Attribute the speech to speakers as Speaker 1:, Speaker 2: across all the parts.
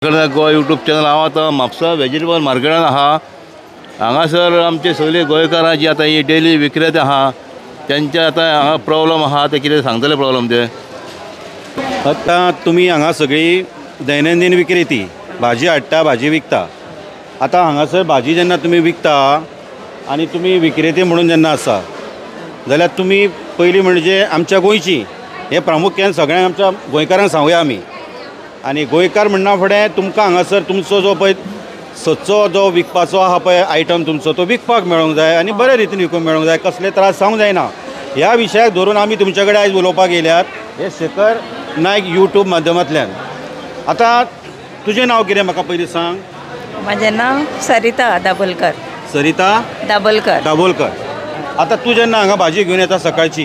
Speaker 1: गोय YouTube channel हांव आतां म्हापसा वेजिटेबल मार्केटान आहा। हांगासर आमचे सगळे गोंयकारां जी आतां ही डेली विक्रेते आहा त्यांचे आतां हांगा प्रॉब्लम आहा ते कितें सांगतले प्रॉब्लम ते।
Speaker 2: आतां तुमी हांगा सगळी दैनंदीन विक्रेती भाजी हाडटा भाजी विकता। आतां हांगासर भाजी जेन्ना तुमी विकता आनी तुमी विक्रेते म्हणून जेन्ना आसा जाल्यार तुमी पयलीं म्हणजे आमच्या गोंयची हे प्रामुख्यान सगळ्यांक आमच्या गोंयकारांक सांगुया आमी। आनी गोंयकार म्हणना फुडें तुमकां हांगासर तुमचो जो पळय सदचो जो विकपाचो आहा पळय आयटम तुमचो तो विकपाक मेळोंक जाय आनी बरे रितीन विकूंक मेळोंक जाय, कसले त्रास जावंक जायना। ह्या विशयाक धरून आमी तुमचे कडेन आयज उलोवपाक येयल्यात हे शेखर नायक यूट्यूब माध्यमांतल्यान। आतां तुजें नांव कितें म्हाका पयलीं सांग।
Speaker 3: माझे नाव सरिता दाबोलकर।
Speaker 2: सरिता
Speaker 3: दाबोलकर।
Speaker 2: दाबोलकर। आतां तूं जेन्ना हांगा भाजी घेवन येता सकाळची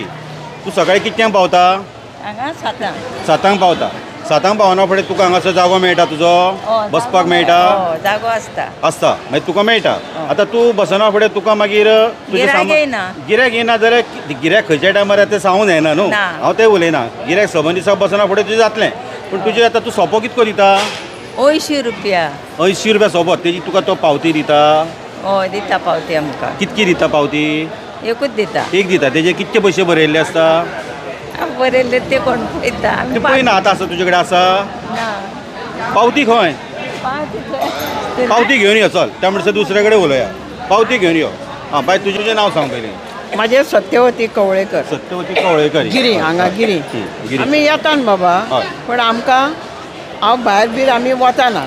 Speaker 2: तूं सकाळी कितल्यांक पावता?
Speaker 3: हांगा
Speaker 2: 7 पावता। 7 पावना फुडें तुका हांगासर जागो मेळटा तुजो बसपाक मेळटा?
Speaker 3: जागो आसता
Speaker 2: मागीर तुका मेळटा। आतां तूं बसना फुडें तुका मागीर
Speaker 3: गिरायक
Speaker 2: येना जाल्यार गिरायक खंयच्या टायमार तें सांगूंक जायना न्हू। हांव तें उलयना, गिरायक सबंद दिसाक बसना फुडें तुजें जातलें। पूण तुजें आतां तूं सोपो कितको दिता?
Speaker 3: 80 रुपया।
Speaker 2: 80 रुपया सोपो, तेजी तुका तो पावती दिता?
Speaker 3: हय दिता पावती आमकां।
Speaker 2: कितकी दिता पावती?
Speaker 3: एकूच दिता।
Speaker 2: एक दिता। तेजे कितके पयशे बरयल्ले आसता?
Speaker 3: बरयल्ले ते कोण पळयता?
Speaker 2: ते पळयना आतां आसा तुजे कडेन आसा?
Speaker 3: ना।
Speaker 2: पावती खंय? पावती घेवन यो चल, त्या म्हणसर दुसरे कडेन उलोवया। पावती घेवन यो। हां बाय तुजें नांव सांग पयलीं।
Speaker 4: माझे सत्यवती कवळेकर।
Speaker 2: सत्यवती कवळेकर।
Speaker 4: गिरी हांगा गिरी आमी येतात बाबा, पण आमकां हांव भायर बी आमी वचना,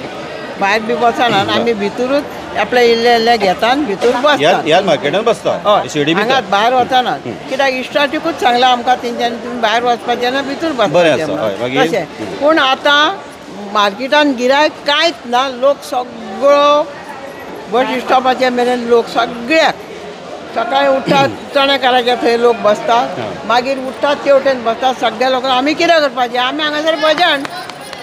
Speaker 4: भायर बी वचना। आमी भितरूच आपले इल्ले घेतात भितर बसतात।
Speaker 2: ह्या मार्केटान बसता शेडी
Speaker 4: हांगा भायर वचना, कित्याक इश्टाटिकूच सांगला आमकां तेंच्यांनी तुमी भायर वचपाचें ना भितर बसपाचें तशें। पूण आतां मार्केटान गिरायक कांयच ना, लोक सगळो बस स्टॉपाचे मेरेन लोक सगळ्याक सकाळी उठतात चणेकाराचे थंय लोक बसतात, मागीर उठतात तेवटेन बसतात सगळ्या लोकांक। आमी कितें करपाचें? आमी हांगासर भजन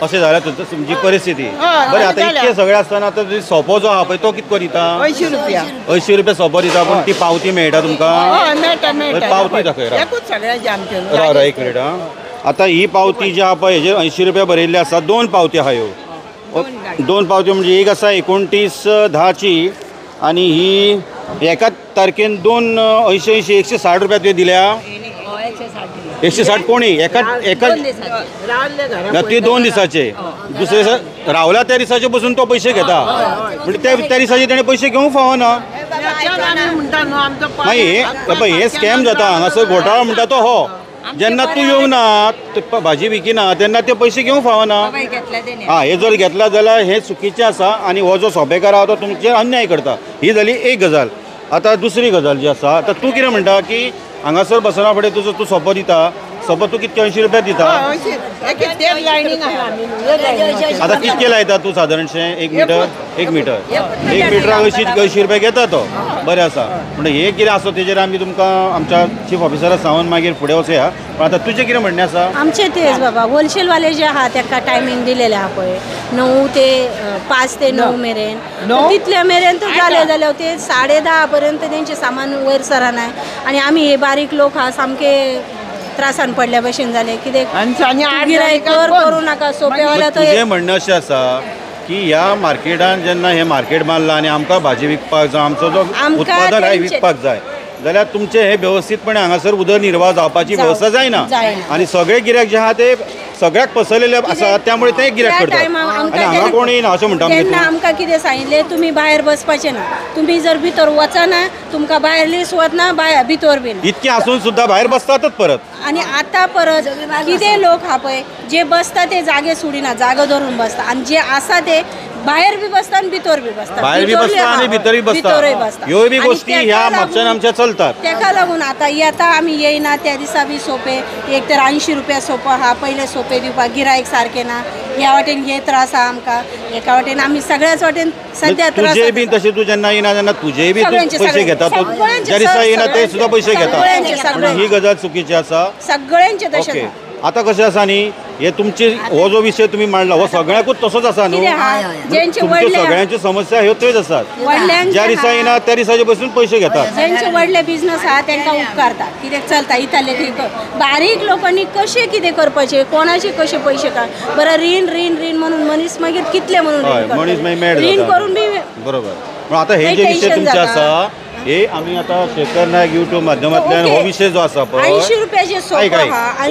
Speaker 2: अशें जाल्यार तुमची परिस्थिती बरें। आतां इतके सगळें आसतना आतां सोपो जो आहा पळय तो कितको दिता?
Speaker 4: 80 रुपया।
Speaker 2: 80 रुपया सोपो दिता, पूण ती पावती मेळटा तुमकां?
Speaker 4: मेळटा।
Speaker 2: पावती दाखय
Speaker 4: एकूच सगळ्यांचे आमचे।
Speaker 2: राव एक मिनीट हां। आतां ही पावती जी आहा पळय हेजेर 80 रुपया बरयल्ले आसा। 2 पावती आहा ह्यो। 2 पावती म्हणजे एक आसा 29/10ची आनी ही एकाच तारखेन 2 80 160 रुपया तुवें दिल्या? 160 कोणी? एका ते 2 दिसाचे। दुसरे दिसा रावला त्या दिसाचे बसून तो पयशे घेता, म्हणजे त्या दिसाचे ताणें पयशे घेवंक फावना। मागीर हे स्कॅम जाता हांगासर घोटाळो म्हणटा तो हो। जेन्ना तूं येवंक ना भाजी विकिना तेन्ना ते पयशे घेवंक फावना। हां, हे जर घेतला जाल्यार हे चुकीचें आसा आनी हो जो सोपेकार आहा तो तुमचेर अन्याय करता। ही जाली एक गजाल। आतां दुसरी गजाल जी आसा, आतां तूं कितें म्हणटा की हांगासर बसना फुडें तुजो तूं सोपो दिता, सोपो तू कितके 80 रुपया दिता? आतां कितके लायता तूं सादारणशें? 1 मिटराक 80 रुपया घेता तो। बरें आसा, पूण हे कितें आसा तेजेर आमी तुमकां आमच्या चीफ ऑफिसराक सांगून मागीर फुडें वचया। पण आतां तुजें कितें म्हणणें आसा?
Speaker 5: आमचे तेच बाबा होलसेलवाले जे आहा ताका टायमींग दिलेले आहा पळय 9 ते 5 ते 9 मेरेन, तितले मेरेन तर जाले जाल्यार ते 10:30 पर्यंत तेंचे सामान वयर सरानाय। आनी आमी हे बारीक लोक आहा सामके त्रासान पडल्या भशेन जाले। कितें गिरायक करूं नाका सोपेवाल्या।
Speaker 2: तुजें म्हणणें अशें आसा की ह्या मार्केटान जेन्ना हे मार्केट बांदलां आनी आमकां भाजी विकपाक जाय, आमचो जो उत्पादन आहे विकपाक जाय जाल्यार तुमचे हे व्यवस्थितपणे हांगासर उदरनिर्वाह जावपाची वेवस्था जायना। आनी सगळे गिरायक जे आहा ते सगळ्याक पसरलेले आसा, त्यामुळे ते गिरायक करतात आनी हांगा कोण येना अशें म्हणटा।
Speaker 5: तेन्ना आमकां कितें सांगिल्लें, तुमी भायर बसपाचें ना, तुमी जर भितर वचना तुमकां भायर लिस्ट वतना भितर बीन।
Speaker 2: इतकें आसून सुद्दां भायर बसतातच परत।
Speaker 5: आनी आतां परत कितें लोक आहा पळय जे बसता ते जागे सोडिना, जागो धरून बसता, आनी जे आसा ते भायर बी बसता आनी भितर बी बसता।
Speaker 2: भायर बी बसता आनी भितरूय बसता। ह्यो बी गोष्टी ह्या म्हापशान आमच्या चलतात।
Speaker 5: तेका लागून आतां येता आमी येयना त्या दिसा बी सोपे एक तर 80 रुपया सोपो आहा, पयले सोपे दिवपाक गिरायक सारके ना। ह्या वाटेन हे त्रास आहा आमकां, एका वाटेन आमी सगळ्याच वाटेन सद्या त्रास।
Speaker 2: तुजे बी तशें तूं जेन्ना येना जेन्ना तुजेय बी पयशे घेता, ज्या दिसा येना ते सुद्दां पयशे घेता, ही गजाल चुकीची आसा
Speaker 5: सगळ्यांचे तशें।
Speaker 2: ओके, आतां कशें आसा न्ही हे तुमचे हो जो विषय तुम्ही मांडला हो सगळ्याकूच तसोच आसा न्हू.
Speaker 5: कितें आहा, जेंचे
Speaker 2: तुमच्यो
Speaker 5: व्हडले
Speaker 2: सगळ्यांच्यो समस्या ह्यो त्योच आसात.
Speaker 5: व्हडल्यांचे
Speaker 2: ज्या दिसा येना त्या दिसाचे बसून पयशे घेतात.
Speaker 5: जेंचे व्हडले बिझनस आहा तांकां उपकारतात कित्याक चलता इताले बारीक लोकांनी कशें कितें करपाचें कोणाचे कशे पयशे बरं रीण म्हणून मनीस मागीर कितले म्हणून
Speaker 2: मनीस मागीर मेड
Speaker 5: रीण करून बी
Speaker 2: बरोबर. पण आता हे जे विषय तुमचे आसा हे आमी आता शेखर नायक यूट्यूब माध्यमांतल्यान हो विषय जो आसा पळय
Speaker 5: 80 रुपयाचे सोपो आहा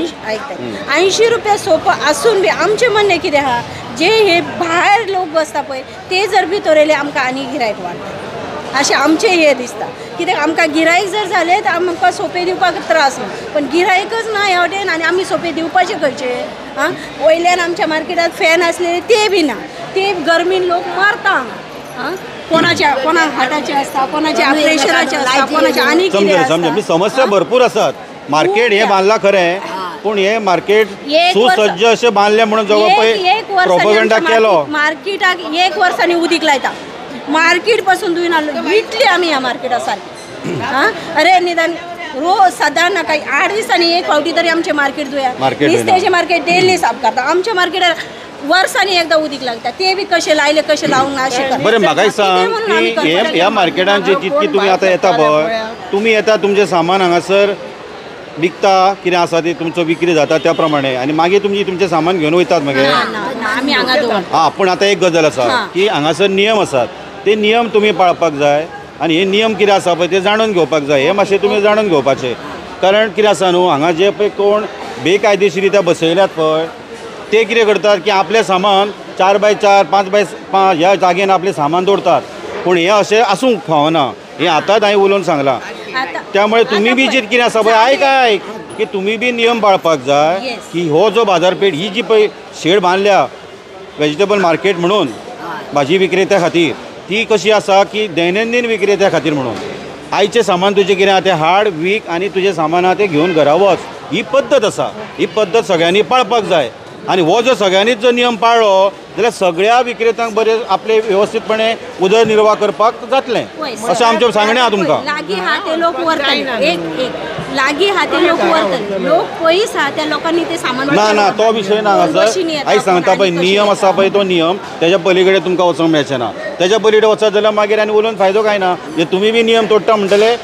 Speaker 5: 80 रुपया सोपो आसून बी आमचें म्हणणें कितें आहा जे हे भायर लोक बसता पळय ते जर भितर येयले आमकां आनी गिरायक वाडटा अशें आमचें हे दिसता कित्याक आमकां गिरायक जर जालें तर आमकां सोपे दिवपाक त्रास ना पण गिरायकच ना ह्या वटेन आनी आमी सोपे दिवपाचे खंयचे आं वयल्यान आमच्या मार्केटात फॅन आसलेले ते बी ना ते गरमीन लोक मारता हांगा कोणाक हार्टाचे आसता कोणाचे प्रेशराचे आसता कोणाचे आनी कितें
Speaker 2: समजा समस्या भरपूर आसात. मार्केट हे बांदला खरें पूण हे मार्केट सुसज्ज अशें बांदलें म्हणून जवळ प्रोपगंडा केलो.
Speaker 5: मार्केटाक 1 वर्सांनी उदीक लायता मार्केट पासून धुवन हाडलो इतली आमी ह्या मार्केटा सारकी हां अरे निदान रोज सादारण नाका 8 दिसांनी एक फावटी तरी आमचें मार्केट धुया. नुस्त्याचें मार्केट डेली साफ करता आमच्या मार्केटार वर्सांनी एकदा उदीक लागता ते बी कशे लायले कशे लावंक ना अशें.
Speaker 2: बरें म्हाका सांग की ह्या मार्केटान जे जितकी तुमी आतां येता पळय तुमी येता तुमचें सामान हांगासर विकता कितें आसा ते तुमचो विक्री जाता त्या प्रमाणे आनी मागीर तुमचें सामान घेवन वयतात मागीर
Speaker 5: आमी हांगा दवरता.
Speaker 2: हां पूण आतां एक गजाल आसा की हांगासर नियम आसात ते नियम तुमी पाळपाक जाय आनी हे नियम कितें आसा पळय ते जाणून घेवपाक जाय हे मातशें तुमी जाणून घेवपाचें. कारण कितें आसा न्हू हांगा जे पळय कोण बेकायदेशीरित्या बसयल्यात पळय ते कितें करतात की आपलें सामान 4x4 5x5 ह्या जागेन आपलें सामान दवरतात पूण हें अशें आसूंक फावना. हें आतांच हांवें उलोवन सांगलां. त्यामुळे तुम्ही बी जे कितें आसा पळय आयक की तुम्ही बी नियम पाळपाक जाय की हो जो बाजारपेठ ही जी पळय शेड बांदल्या वेजिटेबल मार्केट म्हणून भाजी विक्रेत्या खातीर ती कशी आसा की दैनंदीन विक्रेत्या खातीर म्हणून आयचें सामान तुजें कितें आहा तें हाड वीक आनी तुजें सामान आहा तें घेवन घरा वच ही पद्दत आसा. ही पद्दत सगळ्यांनी पाळपाक जाय आनी हो जर सगळ्यांनीच जर नियम पाळ्ळो जाल्यार सगळ्या विक्रेत्यांक बरें आपले वेवस्थीतपणे उदरनिर्वाह करपाक जातलें अशें आमचें सांगणें आहा तुमकां.
Speaker 5: लागीं आहा ते लोक व्हरतले लागीं आहा ते लोक व्हरतले लोक पयस आहा त्या लोकांनी ते सामान
Speaker 2: ना तो विशय ना हांगासर आयज सांगता पळय नियम आसा पळय तो नियम तेज्या पलीकडे तुमकां वचोंक मेळचें ना. तेज्या पलीकडे वचत जाल्यार मागीर आनी उलोवन फायदो काय ना. तुमी बी नियम तोडटा म्हणटले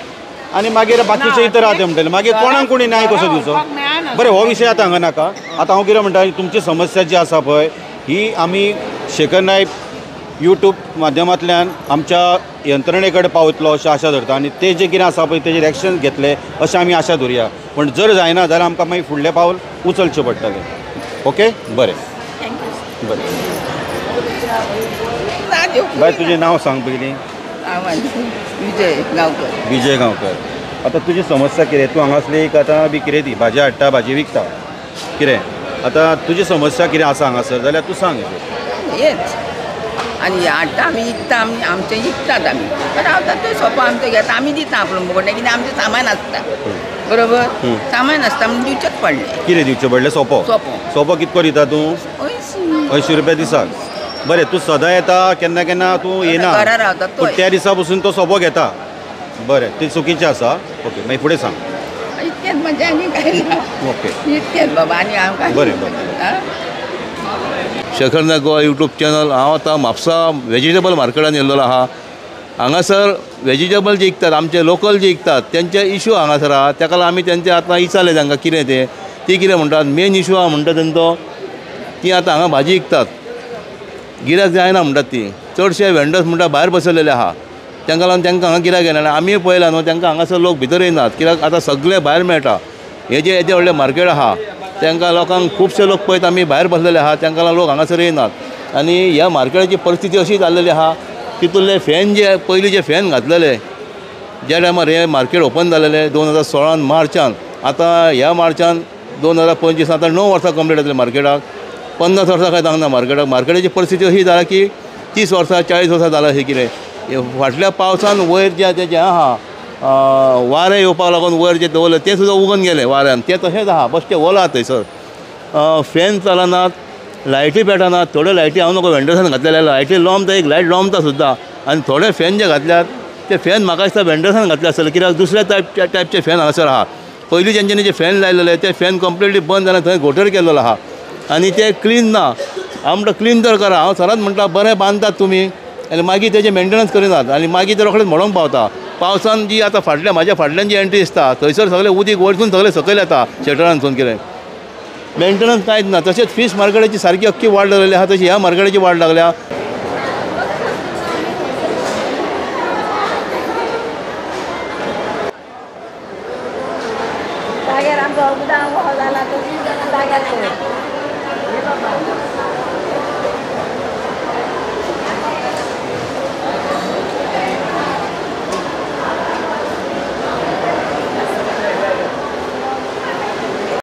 Speaker 2: आनी मागीर बाकीचे इतर आहा ते म्हणटले मागीर कोणाक कोणी न्याय कसो दिवचो. बरें हो विशय आतां हांगा नाका. आतां हांव कितें म्हणटा तुमची समस्या जी आसा पळय ही आमी शेखर नायक यूट्यूब माध्यमांतल्यान आमच्या यंत्रणे कडेन पावतलो अशें आशा धरता आनी ते जे कितें आसा पळय तेजेर एक्शन घेतले अशें आमी आशा धरया. पण जर जायना जाल्यार आमकां मागीर फुडलें पावल उचलचें पडटलें. ओके बरें बरें. बाय तुजें नांव सांग पयलीं. विजय गांवकर. आतां तुजी समस्या कितें तूं हांगासली एक आतां विक्रेती भाजी हाडटा भाजी विकता कितें आतां तुजी समस्या कितें आसा हांगासर जाल्यार तूं सांग.
Speaker 6: हेच आनी हाडटा आमी विकता आमचें विकतात आमी रावता तो सोपो आमचो घेता आमी दिता आपलो मुगोटे कितें आमचें सामान आसता बरोबर सामान आसता म्हणून दिवचेंच पडलें.
Speaker 2: कितें दिवचें पडलें सोपो सोपो कितको दिता तूं 80 रुपया दिसाक. बरें तूं सदां येता केन्ना केन्ना तूं येना
Speaker 6: घरा रावता
Speaker 2: पूण त्या दिसा पसून तो सोपो घेता. बरें तें चुकीचें आसा. ओके मागीर फुडें सांग.
Speaker 6: इतकेंच म्हणजे आनी काय ना. ओके इतकेंच बाबा आनी हांव काय
Speaker 2: बरें बरें.
Speaker 1: शेखर नायक गोवा यूट्यूब चॅनल हांव आतां म्हापसा वेजिटेबल मार्केटान येयल्लो आहा. हांगासर वेजिटेबल जे विकतात आमचे लोकल जे विकतात तेंचे इशू हांगासर आहा. ताका लागून आमी तेंचे आतां विचारलें तांकां कितें तें ती कितें म्हणटात मेन इशू आहा म्हणटा तेंचो ती आतां हांगा भाजी विकतात गिरायक जायना म्हणटात ती. चडशे वेंडर्स म्हणटा भायर बसयलेले आहा तांकां लागून तांकां हांगा गिरायक येना. आमी पळयलां न्हू तांकां हांगासर लोक भितर येनात कित्याक आतां सगळे भायर मेळटा. हे जे येदे व्हडले मार्केट आहा तांकां लोकांक खुबशे लोक पळयत आमी भायर बसलेले आहा तांकां लागून लोक हांगासर येनात. आनी ह्या मार्केटाची परिस्थिती अशी जाल्लेली आहा तितूंतले फॅन जे पयलीं जे फॅन घातलेले ज्या टायमार हे मार्केट ओपन जालेले 2016 मार्चान आतां ह्या मार्चान 2025 आतां 9 वर्सां कंप्लीट जातले मार्केटाक. 50 वर्सां काय जावंक ना मार्केटाक. मार्केटाची परिस्थिती अशी जाला की 30 वर्सां 40 वर्सां जालां अशें कितें. फाटल्या पावसान वयर जे तेजें आहा वारें येवपाक लागून वयर जें दवरलें तें सुद्दां उगून गेलें वाऱ्यान तें तशेंच आहा बेश्टें वोला थंयसर. फॅन चलनात लायटी पेटनात. थोड्यो लायटी हांव नको वेंडर्सान घातलेले लायटी लॉमता एक लायट लॉमता सुद्दां आनी थोडे फॅन जे घातल्यात ते फॅन म्हाका दिसता वेंडर्सान घातले आसतले कित्याक दुसऱ्या टायपचे फॅन हांगासर आहा. पयलीं जेंच्यांनी जे फॅन लायलेले ते फॅन कंप्लिटली बंद जाल्यार थंय घोटर केल्लो आहा आनी ते क्लीन ना. हांव म्हणटा क्लीन तर करा. हांव सदांच म्हणटा बरें बांदतात तुमी आनी मागीर तेजें मेंटेनन्स करिनात आनी मागीर ते रोखडेंच मोडोंक पावता. पावसान जी आतां म्हाज्या फाटल्यान जी एंट्री दिसता थंयसर सगळें उदीक वयरसून सगळें सकयल येता शटरांसून कितें मेंटेनन्स कांयच ना. तशेंच फीश मार्केटाची सारकी अख्खी वाड लागलेली आहा तशी ह्या मार्केटाची वाड लागल्या.
Speaker 5: जाग्यार आमचो उदक जाला तो जाग्यार